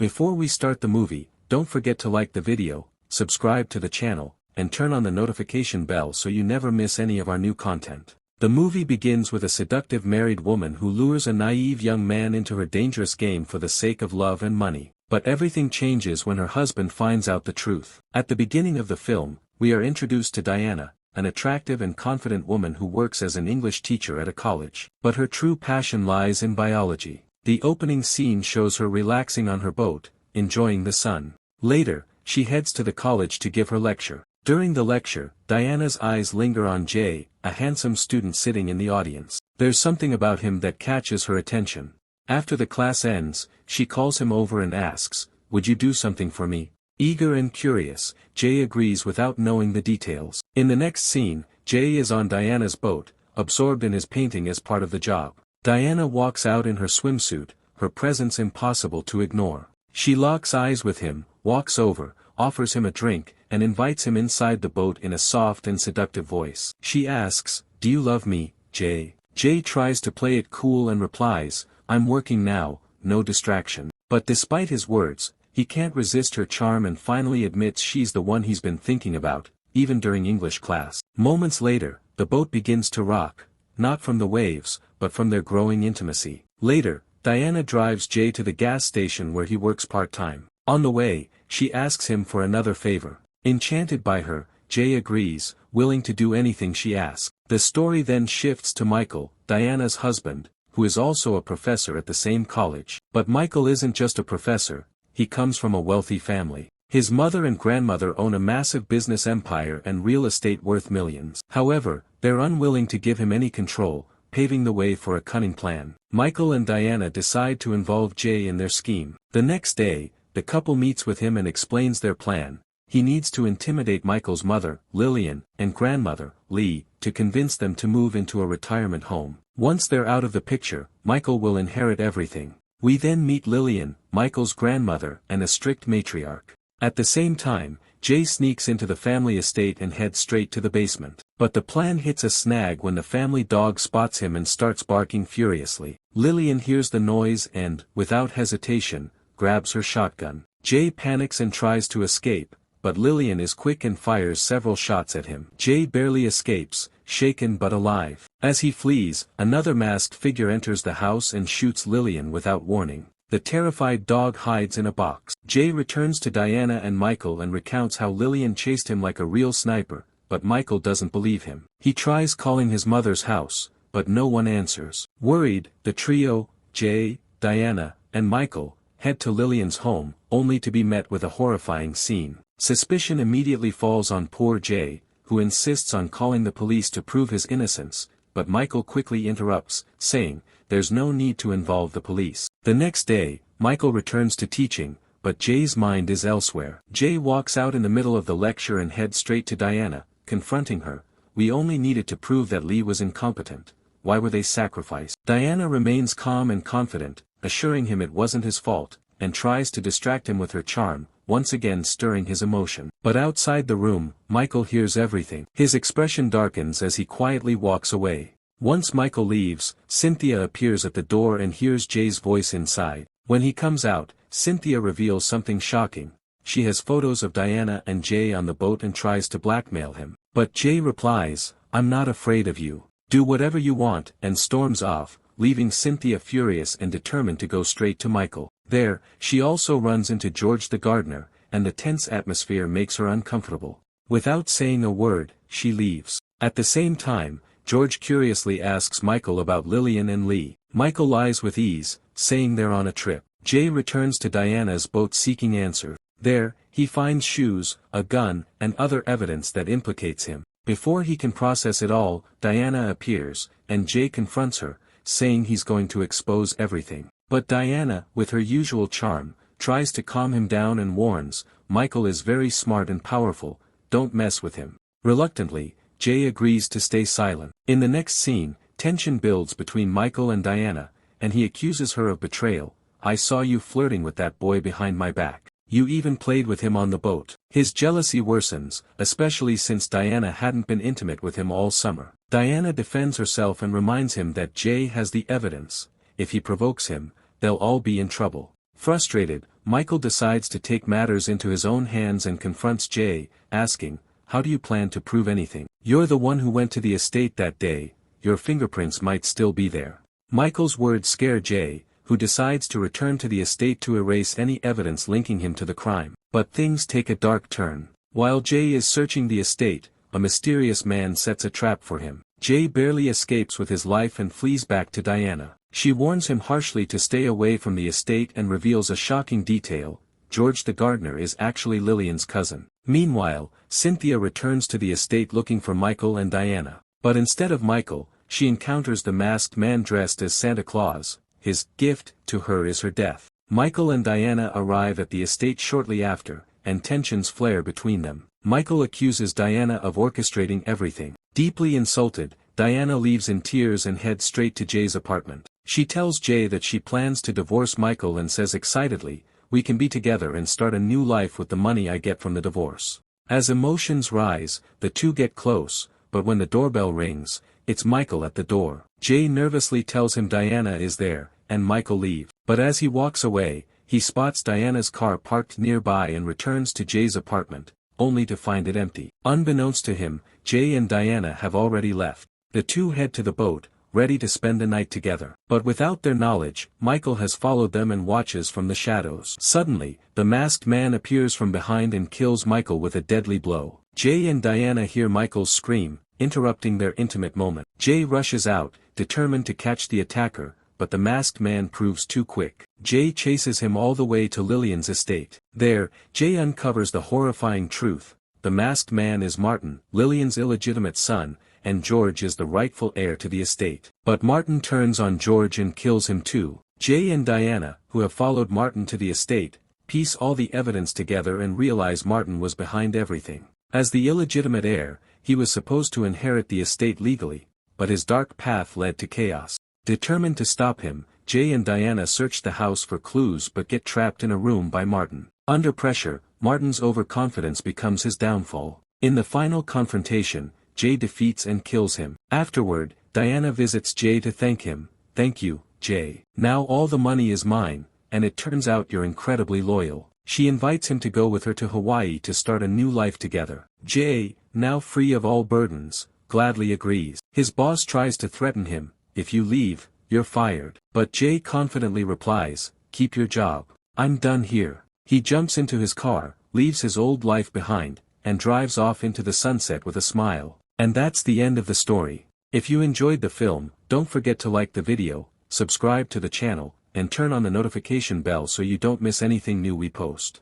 Before we start the movie, don't forget to like the video, subscribe to the channel, and turn on the notification bell so you never miss any of our new content. The movie begins with a seductive married woman who lures a naive young man into her dangerous game for the sake of love and money. But everything changes when her husband finds out the truth. At the beginning of the film, we are introduced to Diana, an attractive and confident woman who works as an English teacher at a college. But her true passion lies in biology. The opening scene shows her relaxing on her boat, enjoying the sun. Later, she heads to the college to give her lecture. During the lecture, Diana's eyes linger on Jay, a handsome student sitting in the audience. There's something about him that catches her attention. After the class ends, she calls him over and asks, "Would you do something for me?" Eager and curious, Jay agrees without knowing the details. In the next scene, Jay is on Diana's boat, absorbed in his painting as part of the job. Diana walks out in her swimsuit, her presence impossible to ignore. She locks eyes with him, walks over, offers him a drink, and invites him inside the boat in a soft and seductive voice. She asks, "Do you love me, Jay?" Jay tries to play it cool and replies, "I'm working now, no distraction." But despite his words, he can't resist her charm and finally admits she's the one he's been thinking about, even during English class. Moments later, the boat begins to rock, not from the waves, but from their growing intimacy. Later, Diana drives Jay to the gas station where he works part-time. On the way, she asks him for another favor. Enchanted by her, Jay agrees, willing to do anything she asks. The story then shifts to Michael, Diana's husband, who is also a professor at the same college. But Michael isn't just a professor, he comes from a wealthy family. His mother and grandmother own a massive business empire and real estate worth millions. However, they're unwilling to give him any control, paving the way for a cunning plan. Michael and Diana decide to involve Jay in their scheme. The next day, the couple meets with him and explains their plan. He needs to intimidate Michael's mother, Lillian, and grandmother, Lee, to convince them to move into a retirement home. Once they're out of the picture, Michael will inherit everything. We then meet Lillian, Michael's grandmother, and a strict matriarch. At the same time, Jay sneaks into the family estate and heads straight to the basement. But the plan hits a snag when the family dog spots him and starts barking furiously. Lillian hears the noise and, without hesitation, grabs her shotgun. Jay panics and tries to escape, but Lillian is quick and fires several shots at him. Jay barely escapes, shaken but alive. As he flees, another masked figure enters the house and shoots Lillian without warning. The terrified dog hides in a box. Jay returns to Diana and Michael and recounts how Lillian chased him like a real sniper, but Michael doesn't believe him. He tries calling his mother's house, but no one answers. Worried, the trio, Jay, Diana, and Michael, head to Lillian's home, only to be met with a horrifying scene. Suspicion immediately falls on poor Jay, who insists on calling the police to prove his innocence, but Michael quickly interrupts, saying, "There's no need to involve the police." The next day, Michael returns to teaching, but Jay's mind is elsewhere. Jay walks out in the middle of the lecture and heads straight to Diana, confronting her. "We only needed to prove that Lee was incompetent. Why were they sacrificed?" Diana remains calm and confident, assuring him it wasn't his fault, and tries to distract him with her charm, once again stirring his emotion. But outside the room, Michael hears everything. His expression darkens as he quietly walks away. Once Michael leaves, Cynthia appears at the door and hears Jay's voice inside. When he comes out, Cynthia reveals something shocking. She has photos of Diana and Jay on the boat and tries to blackmail him. But Jay replies, "I'm not afraid of you. Do whatever you want," and storms off, leaving Cynthia furious and determined to go straight to Michael. There, she also runs into George the gardener, and the tense atmosphere makes her uncomfortable. Without saying a word, she leaves. At the same time, George curiously asks Michael about Lillian and Lee. Michael lies with ease, saying they're on a trip. Jay returns to Diana's boat seeking answers. There, he finds shoes, a gun, and other evidence that implicates him. Before he can process it all, Diana appears, and Jay confronts her, saying he's going to expose everything. But Diana, with her usual charm, tries to calm him down and warns, "Michael is very smart and powerful, don't mess with him." Reluctantly, Jay agrees to stay silent. In the next scene, tension builds between Michael and Diana, and he accuses her of betrayal. "I saw you flirting with that boy behind my back. You even played with him on the boat." His jealousy worsens, especially since Diana hadn't been intimate with him all summer. Diana defends herself and reminds him that Jay has the evidence. If he provokes him, they'll all be in trouble. Frustrated, Michael decides to take matters into his own hands and confronts Jay, asking, "How do you plan to prove anything? You're the one who went to the estate that day, your fingerprints might still be there." Michael's words scare Jay, who decides to return to the estate to erase any evidence linking him to the crime. But things take a dark turn. While Jay is searching the estate, a mysterious man sets a trap for him. Jay barely escapes with his life and flees back to Diana. She warns him harshly to stay away from the estate and reveals a shocking detail: George the gardener is actually Lillian's cousin. Meanwhile, Cynthia returns to the estate looking for Michael and Diana. But instead of Michael, she encounters the masked man dressed as Santa Claus. His gift to her is her death. Michael and Diana arrive at the estate shortly after, and tensions flare between them. Michael accuses Diana of orchestrating everything. Deeply insulted, Diana leaves in tears and heads straight to Jay's apartment. She tells Jay that she plans to divorce Michael and says excitedly, "We can be together and start a new life with the money I get from the divorce." As emotions rise, the two get close, but when the doorbell rings, it's Michael at the door. Jay nervously tells him Diana is there, and Michael leaves. But as he walks away, he spots Diana's car parked nearby and returns to Jay's apartment, only to find it empty. Unbeknownst to him, Jay and Diana have already left. The two head to the boat, ready to spend the night together. But without their knowledge, Michael has followed them and watches from the shadows. Suddenly, the masked man appears from behind and kills Michael with a deadly blow. Jay and Diana hear Michael's scream, interrupting their intimate moment. Jay rushes out, determined to catch the attacker, but the masked man proves too quick. Jay chases him all the way to Lillian's estate. There, Jay uncovers the horrifying truth: the masked man is Martin, Lillian's illegitimate son, and George is the rightful heir to the estate. But Martin turns on George and kills him too. Jay and Diana, who have followed Martin to the estate, piece all the evidence together and realize Martin was behind everything. As the illegitimate heir, he was supposed to inherit the estate legally, but his dark path led to chaos. Determined to stop him, Jay and Diana search the house for clues but get trapped in a room by Martin. Under pressure, Martin's overconfidence becomes his downfall. In the final confrontation, Jay defeats and kills him. Afterward, Diana visits Jay to thank him. "Thank you, Jay. Now all the money is mine, and it turns out you're incredibly loyal." She invites him to go with her to Hawaii to start a new life together. Jay, now free of all burdens, gladly agrees. His boss tries to threaten him: "If you leave, you're fired." But Jay confidently replies, "Keep your job. I'm done here." He jumps into his car, leaves his old life behind, and drives off into the sunset with a smile. And that's the end of the story. If you enjoyed the film, don't forget to like the video, subscribe to the channel, and turn on the notification bell so you don't miss anything new we post.